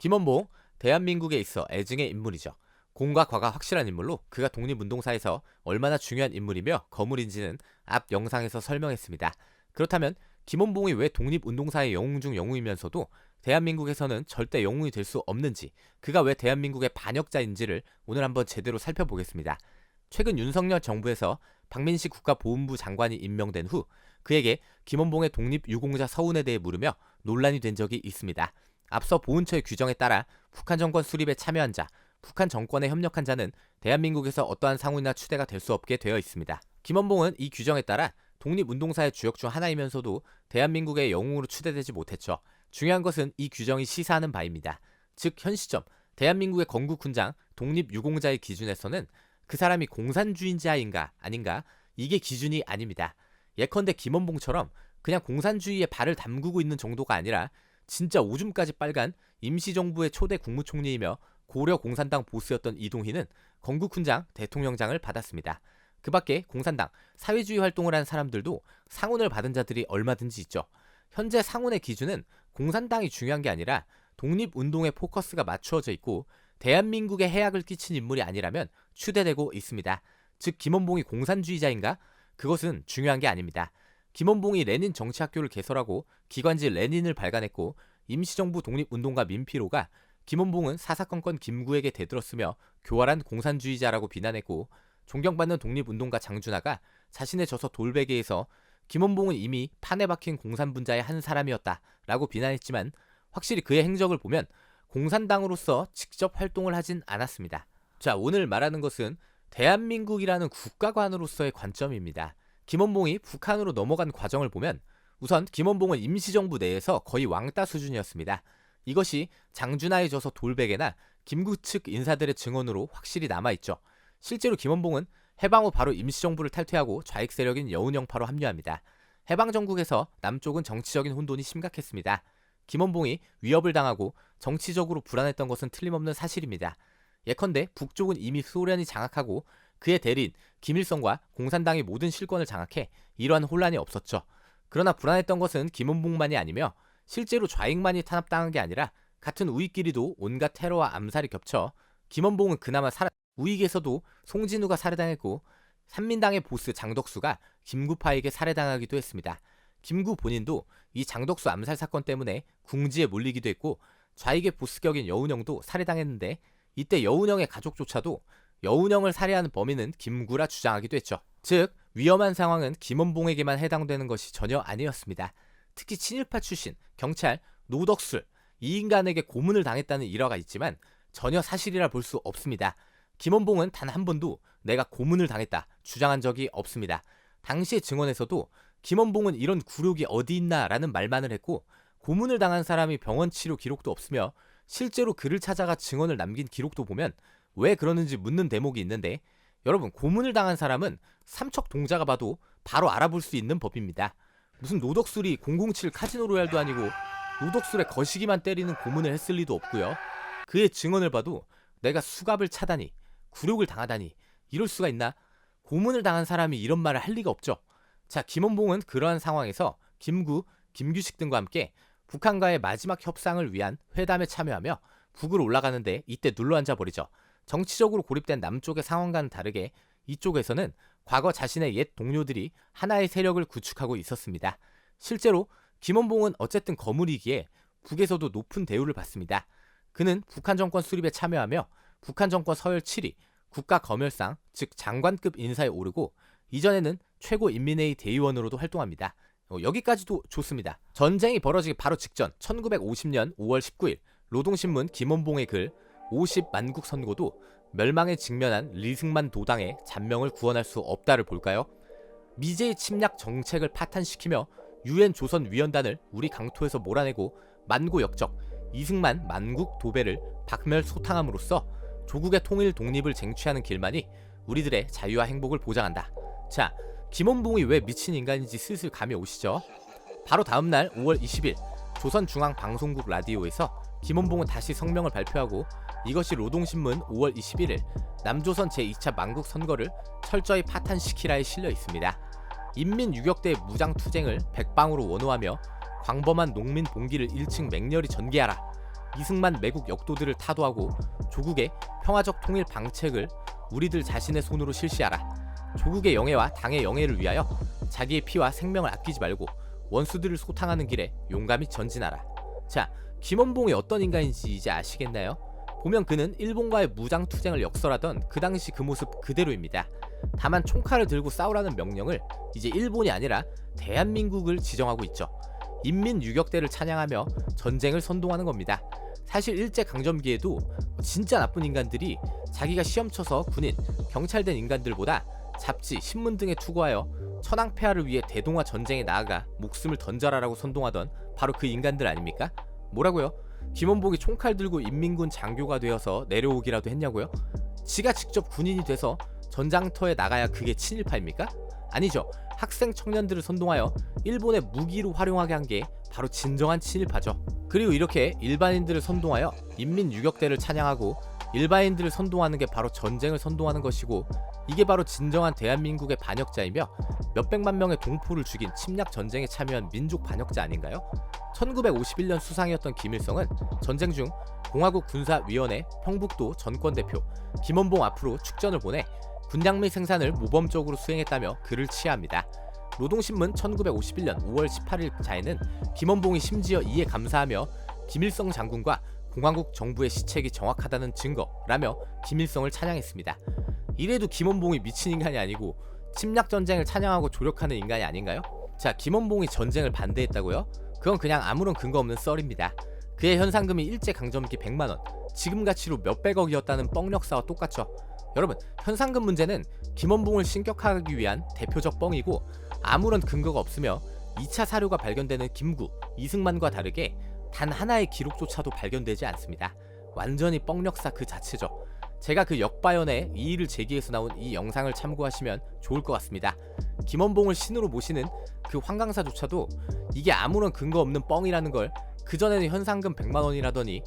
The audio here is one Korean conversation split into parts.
김원봉, 대한민국에 있어 애증의 인물이죠. 공과 과가 확실한 인물로 그가 독립운동사에서 얼마나 중요한 인물이며 거물인지는 앞 영상에서 설명했습니다. 그렇다면 김원봉이 왜 독립운동사의 영웅 중 영웅이면서도 대한민국에서는 절대 영웅이 될 수 없는지, 그가 왜 대한민국의 반역자인지를 오늘 한번 제대로 살펴보겠습니다. 최근 윤석열 정부에서 박민식 국가보훈부 장관이 임명된 후 그에게 김원봉의 독립유공자 서운에 대해 물으며 논란이 된 적이 있습니다. 앞서 보훈처의 규정에 따라 북한 정권 수립에 참여한 자, 북한 정권에 협력한 자는 대한민국에서 어떠한 상훈이나 추대가 될 수 없게 되어 있습니다. 김원봉은 이 규정에 따라 독립운동사의 주역 중 하나이면서도 대한민국의 영웅으로 추대되지 못했죠. 중요한 것은 이 규정이 시사하는 바입니다. 즉 현 시점 대한민국의 건국훈장 독립유공자의 기준에서는 그 사람이 공산주의자인가 아닌가, 이게 기준이 아닙니다. 예컨대 김원봉처럼 그냥 공산주의에 발을 담그고 있는 정도가 아니라 진짜 오줌까지 빨간 임시정부의 초대 국무총리이며 고려 공산당 보스였던 이동희는 건국훈장 대통령장을 받았습니다. 그 밖에 공산당, 사회주의 활동을 한 사람들도 상훈을 받은 자들이 얼마든지 있죠. 현재 상훈의 기준은 공산당이 중요한 게 아니라 독립운동에 포커스가 맞추어져 있고 대한민국에 해악을 끼친 인물이 아니라면 추대되고 있습니다. 즉 김원봉이 공산주의자인가? 그것은 중요한 게 아닙니다. 김원봉이 레닌 정치학교를 개설하고 기관지 레닌을 발간했고 임시정부 독립운동가 민피로가 김원봉은 사사건건 김구에게 대들었으며 교활한 공산주의자라고 비난했고, 존경받는 독립운동가 장준하가 자신의 저서 돌베개에서 김원봉은 이미 판에 박힌 공산분자의 한 사람이었다라고 비난했지만 확실히 그의 행적을 보면 공산당으로서 직접 활동을 하진 않았습니다. 자, 오늘 말하는 것은 대한민국이라는 국가관으로서의 관점입니다. 김원봉이 북한으로 넘어간 과정을 보면 우선 김원봉은 임시정부 내에서 거의 왕따 수준이었습니다. 이것이 장준하의 저서 돌베개나 김구 측 인사들의 증언으로 확실히 남아있죠. 실제로 김원봉은 해방 후 바로 임시정부를 탈퇴하고 좌익 세력인 여운형파로 합류합니다. 해방정국에서 남쪽은 정치적인 혼돈이 심각했습니다. 김원봉이 위협을 당하고 정치적으로 불안했던 것은 틀림없는 사실입니다. 예컨대 북쪽은 이미 소련이 장악하고 그의 대리인 김일성과 공산당이 모든 실권을 장악해 이러한 혼란이 없었죠. 그러나 불안했던 것은 김원봉만이 아니며 실제로 좌익만이 탄압당한 게 아니라 같은 우익끼리도 온갖 테러와 암살이 겹쳐 김원봉은 그나마 우익에서도 송진우가 살해당했고 삼민당의 보스 장덕수가 김구파에게 살해당하기도 했습니다. 김구 본인도 이 장덕수 암살 사건 때문에 궁지에 몰리기도 했고 좌익의 보스격인 여운형도 살해당했는데 이때 여운형의 가족조차도 여운형을 살해한 범인은 김구라 주장하기도 했죠. 즉 위험한 상황은 김원봉에게만 해당되는 것이 전혀 아니었습니다. 특히 친일파 출신, 경찰, 노덕술, 이 인간에게 고문을 당했다는 일화가 있지만 전혀 사실이라 볼 수 없습니다. 김원봉은 단 한 번도 내가 고문을 당했다 주장한 적이 없습니다. 당시의 증언에서도 김원봉은 이런 굴욕이 어디 있나 라는 말만을 했고 고문을 당한 사람이 병원 치료 기록도 없으며 실제로 그를 찾아가 증언을 남긴 기록도 보면 왜 그러는지 묻는 대목이 있는데, 여러분 고문을 당한 사람은 삼척동자가 봐도 바로 알아볼 수 있는 법입니다. 무슨 노덕술이 007 카지노 로얄도 아니고 노덕술의 거시기만 때리는 고문을 했을 리도 없고요. 그의 증언을 봐도 내가 수갑을 차다니 굴욕을 당하다니 이럴 수가 있나? 고문을 당한 사람이 이런 말을 할 리가 없죠. 자, 김원봉은 그러한 상황에서 김구, 김규식 등과 함께 북한과의 마지막 협상을 위한 회담에 참여하며 북으로 올라가는데 이때 눌러앉아 버리죠. 정치적으로 고립된 남쪽의 상황과는 다르게 이쪽에서는 과거 자신의 옛 동료들이 하나의 세력을 구축하고 있었습니다. 실제로 김원봉은 어쨌든 거물이기에 북에서도 높은 대우를 받습니다. 그는 북한 정권 수립에 참여하며 북한 정권 서열 7위, 국가검열상, 즉 장관급 인사에 오르고 이전에는 최고인민회의 대의원으로도 활동합니다. 여기까지도 좋습니다. 전쟁이 벌어지기 바로 직전 1950년 5월 19일 노동신문 김원봉의 글 50만국 선고도 멸망에 직면한 리승만 도당의 잔명을 구원할 수 없다를 볼까요? 미제의 침략 정책을 파탄시키며 유엔 조선위원단을 우리 강토에서 몰아내고 만고 역적 이승만 만국 도배를 박멸소탕함으로써 조국의 통일 독립을 쟁취하는 길만이 우리들의 자유와 행복을 보장한다. 자, 김원봉이 왜 미친 인간인지 슬슬 감이 오시죠? 바로 다음날 5월 20일 조선중앙방송국 라디오에서 김원봉은 다시 성명을 발표하고 이것이 노동신문 5월 21일 남조선 제2차 만국 선거를 철저히 파탄시키라에 실려 있습니다. 인민 유격대의 무장투쟁을 백방으로 원호하며 광범한 농민 봉기를 1층 맹렬히 전개하라. 이승만 매국 역도들을 타도하고 조국의 평화적 통일 방책을 우리들 자신의 손으로 실시하라. 조국의 영예와 당의 영예를 위하여 자기의 피와 생명을 아끼지 말고 원수들을 소탕하는 길에 용감히 전진하라. 자, 김원봉이 어떤 인간인지 이제 아시겠나요? 보면 그는 일본과의 무장투쟁을 역설하던 그 당시 그 모습 그대로입니다. 다만 총칼을 들고 싸우라는 명령을 이제 일본이 아니라 대한민국을 지정하고 있죠. 인민유격대를 찬양하며 전쟁을 선동하는 겁니다. 사실 일제강점기에도 진짜 나쁜 인간들이 자기가 시험쳐서 군인, 경찰된 인간들보다 잡지, 신문 등에 투고하여 천황폐하를 위해 대동아 전쟁에 나아가 목숨을 던져라라고 선동하던 바로 그 인간들 아닙니까? 뭐라고요? 김원봉이 총칼 들고 인민군 장교가 되어서 내려오기라도 했냐고요? 지가 직접 군인이 돼서 전장터에 나가야 그게 친일파입니까? 아니죠. 학생 청년들을 선동하여 일본의 무기로 활용하게 한 게 바로 진정한 친일파죠. 그리고 이렇게 일반인들을 선동하여 인민유격대를 찬양하고 일반인들을 선동하는 게 바로 전쟁을 선동하는 것이고, 이게 바로 진정한 대한민국의 반역자이며 몇백만 명의 동포를 죽인 침략 전쟁에 참여한 민족 반역자 아닌가요? 1951년 수상이었던 김일성은 전쟁 중 공화국 군사위원회 평북도 전권대표 김원봉 앞으로 축전을 보내 군량미 생산을 모범적으로 수행했다며 그를 치하합니다. 노동신문 1951년 5월 18일 자에는 김원봉이 심지어 이에 감사하며 김일성 장군과 공화국 정부의 시책이 정확하다는 증거라며 김일성을 찬양했습니다. 이래도 김원봉이 미친 인간이 아니고 침략 전쟁을 찬양하고 조력하는 인간이 아닌가요? 자, 김원봉이 전쟁을 반대했다고요? 그건 그냥 아무런 근거 없는 썰입니다. 그의 현상금이 일제강점기 100만원, 지금 가치로 몇백억이었다는 뻥역사와 똑같죠. 여러분, 현상금 문제는 김원봉을 신격화하기 위한 대표적 뻥이고 아무런 근거가 없으며 2차 사료가 발견되는 김구, 이승만과 다르게 단 하나의 기록조차도 발견되지 않습니다. 완전히 뻥역사 그 자체죠. 제가 그 역바연의 이의를 제기해서 나온 이 영상을 참고하시면 좋을 것 같습니다. 김원봉을 신으로 모시는 그 황강사조차도 이게 아무런 근거 없는 뻥이라는 걸 그전에는 현상금 100만원이라더니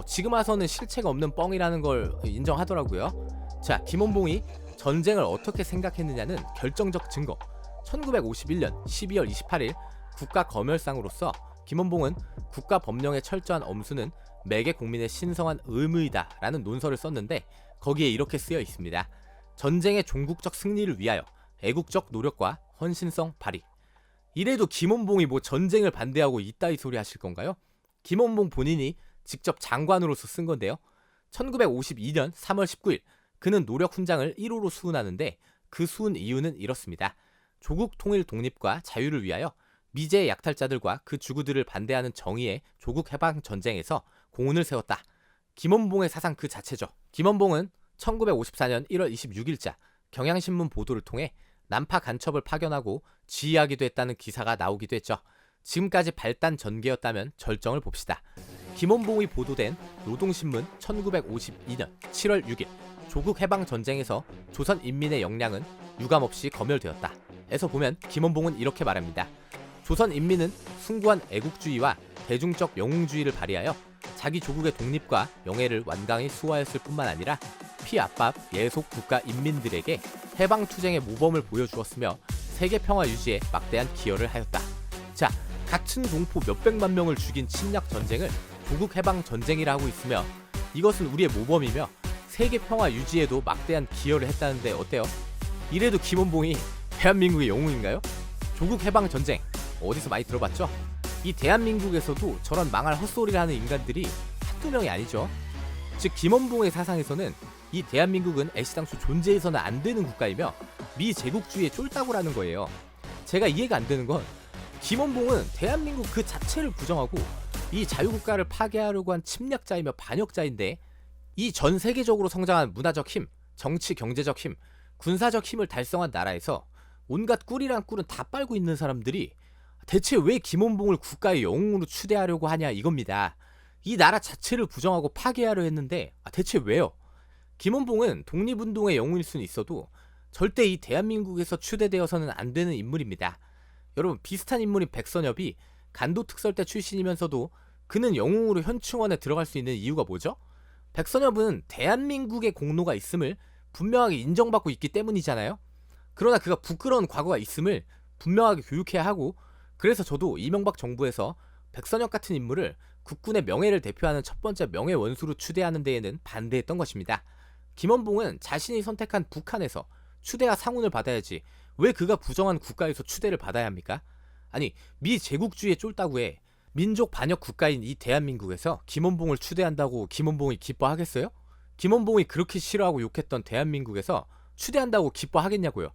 지금 와서는 실체가 없는 뻥이라는 걸 인정하더라고요. 자, 김원봉이 전쟁을 어떻게 생각했느냐는 결정적 증거. 1951년 12월 28일 국가검열상으로서 김원봉은 국가법령의 철저한 엄수는 매개 국민의 신성한 의무이다 라는 논설을 썼는데, 거기에 이렇게 쓰여 있습니다. 전쟁의 종국적 승리를 위하여 애국적 노력과 헌신성 발휘. 이래도 김원봉이 뭐 전쟁을 반대하고 이따위 소리 하실 건가요? 김원봉 본인이 직접 장관으로서 쓴 건데요. 1952년 3월 19일 그는 노력 훈장을 1호로 수훈하는데, 그 수훈 이유는 이렇습니다. 조국 통일 독립과 자유를 위하여 미제의 약탈자들과 그 주구들을 반대하는 정의의 조국 해방 전쟁에서 공훈을 세웠다. 김원봉의 사상 그 자체죠. 김원봉은 1954년 1월 26일자 경향신문 보도를 통해 난파 간첩을 파견하고 지휘하기도 했다는 기사가 나오기도 했죠. 지금까지 발단 전개였다면 절정을 봅시다. 김원봉이 보도된 노동신문 1952년 7월 6일 조국 해방 전쟁에서 조선 인민의 역량은 유감없이 검열되었다 에서 보면 김원봉은 이렇게 말합니다. 조선 인민은 숭고한 애국주의와 대중적 영웅주의를 발휘하여 자기 조국의 독립과 영예를 완강히 수호하였을 뿐만 아니라 피압밥 예속 국가 인민들에게 해방투쟁의 모범을 보여주었으며 세계평화 유지에 막대한 기여를 하였다. 자, 같은 동포 몇백만 명을 죽인 침략 전쟁을 조국 해방 전쟁이라 하고 있으며 이것은 우리의 모범이며 세계평화 유지에도 막대한 기여를 했다는데 어때요? 이래도 김원봉이 대한민국의 영웅인가요? 조국 해방 전쟁 어디서 많이 들어봤죠? 이 대한민국에서도 저런 망할 헛소리를 하는 인간들이 한두 명이 아니죠. 즉 김원봉의 사상에서는 이 대한민국은 애시당초 존재해서는 안 되는 국가이며 미제국주의의 쫄따구라는 거예요. 제가 이해가 안 되는 건 김원봉은 대한민국 그 자체를 부정하고 이 자유국가를 파괴하려고 한 침략자이며 반역자인데, 이 전 세계적으로 성장한 문화적 힘, 정치 경제적 힘, 군사적 힘을 달성한 나라에서 온갖 꿀이란 꿀은 다 빨고 있는 사람들이 대체 왜 김원봉을 국가의 영웅으로 추대하려고 하냐 이겁니다. 이 나라 자체를 부정하고 파괴하려 했는데 대체 왜요? 김원봉은 독립운동의 영웅일 수는 있어도 절대 이 대한민국에서 추대되어서는 안 되는 인물입니다. 여러분, 비슷한 인물인 백선엽이 간도특설대 출신이면서도 그는 영웅으로 현충원에 들어갈 수 있는 이유가 뭐죠? 백선엽은 대한민국의 공로가 있음을 분명하게 인정받고 있기 때문이잖아요. 그러나 그가 부끄러운 과거가 있음을 분명하게 교육해야 하고, 그래서 저도 이명박 정부에서 백선엽 같은 인물을 국군의 명예를 대표하는 첫 번째 명예 원수로 추대하는 데에는 반대했던 것입니다. 김원봉은 자신이 선택한 북한에서 추대와 상훈을 받아야지 왜 그가 부정한 국가에서 추대를 받아야 합니까? 아니, 미 제국주의에 쫄다구에 민족 반역 국가인 이 대한민국에서 김원봉을 추대한다고 김원봉이 기뻐하겠어요? 김원봉이 그렇게 싫어하고 욕했던 대한민국에서 추대한다고 기뻐하겠냐고요.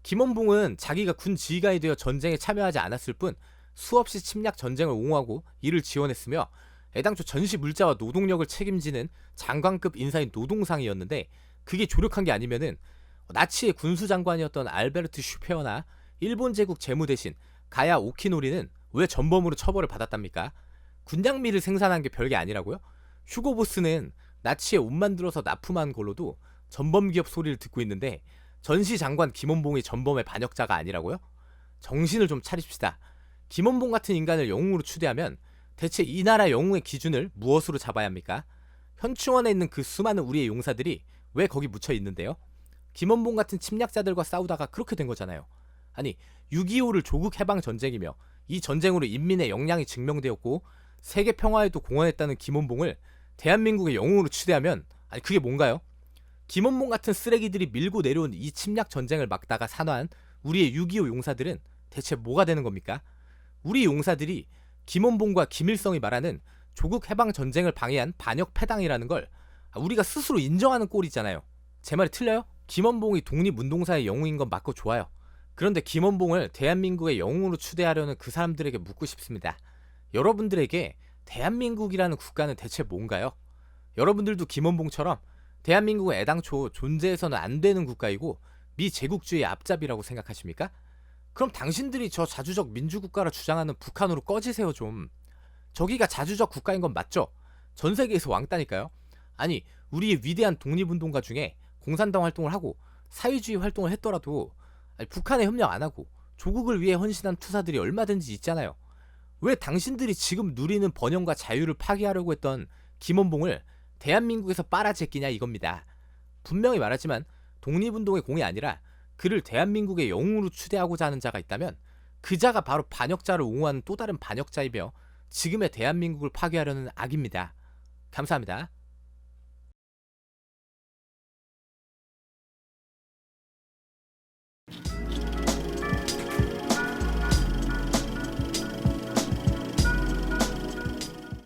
김원봉은 자기가 군 지휘관이 되어 전쟁에 참여하지 않았을 뿐 수없이 침략 전쟁을 옹호하고 이를 지원했으며 애당초 전시 물자와 노동력을 책임지는 장관급 인사인 노동상이었는데 그게 조력한 게 아니면은 나치의 군수장관이었던 알베르트 슈페어나 일본 제국 재무 대신 가야 오키노리는 왜 전범으로 처벌을 받았답니까? 군량미를 생산한 게 별게 아니라고요? 휴고보스는 나치에 옷 만들어서 납품한 걸로도 전범기업 소리를 듣고 있는데 전시장관 김원봉이 전범의 반역자가 아니라고요? 정신을 좀 차립시다. 김원봉 같은 인간을 영웅으로 추대하면 대체 이 나라 영웅의 기준을 무엇으로 잡아야 합니까? 현충원에 있는 그 수많은 우리의 용사들이 왜 거기 묻혀 있는데요? 김원봉 같은 침략자들과 싸우다가 그렇게 된 거잖아요. 아니, 6.25를 조국 해방 전쟁이며 이 전쟁으로 인민의 역량이 증명되었고 세계 평화에도 공헌했다는 김원봉을 대한민국의 영웅으로 추대하면 아니 그게 뭔가요? 김원봉 같은 쓰레기들이 밀고 내려온 이 침략 전쟁을 막다가 산화한 우리의 6.25 용사들은 대체 뭐가 되는 겁니까? 우리 용사들이 김원봉과 김일성이 말하는 조국 해방 전쟁을 방해한 반역 패당이라는 걸 우리가 스스로 인정하는 꼴이잖아요. 제 말이 틀려요? 김원봉이 독립운동사의 영웅인 건 맞고 좋아요. 그런데 김원봉을 대한민국의 영웅으로 추대하려는 그 사람들에게 묻고 싶습니다. 여러분들에게 대한민국이라는 국가는 대체 뭔가요? 여러분들도 김원봉처럼 대한민국은 애당초 존재해서는 안 되는 국가이고 미 제국주의의 앞잡이라고 생각하십니까? 그럼 당신들이 저 자주적 민주국가라 주장하는 북한으로 꺼지세요 좀. 저기가 자주적 국가인 건 맞죠? 전 세계에서 왕따니까요. 아니, 우리의 위대한 독립운동가 중에 공산당 활동을 하고 사회주의 활동을 했더라도 북한에 협력 안 하고 조국을 위해 헌신한 투사들이 얼마든지 있잖아요. 왜 당신들이 지금 누리는 번영과 자유를 파괴하려고 했던 김원봉을 대한민국에서 빨아제끼냐 이겁니다. 분명히 말하지만 독립운동의 공이 아니라 그를 대한민국의 영웅으로 추대하고자 하는 자가 있다면 그 자가 바로 반역자를 옹호하는 또 다른 반역자이며 지금의 대한민국을 파괴하려는 악입니다. 감사합니다.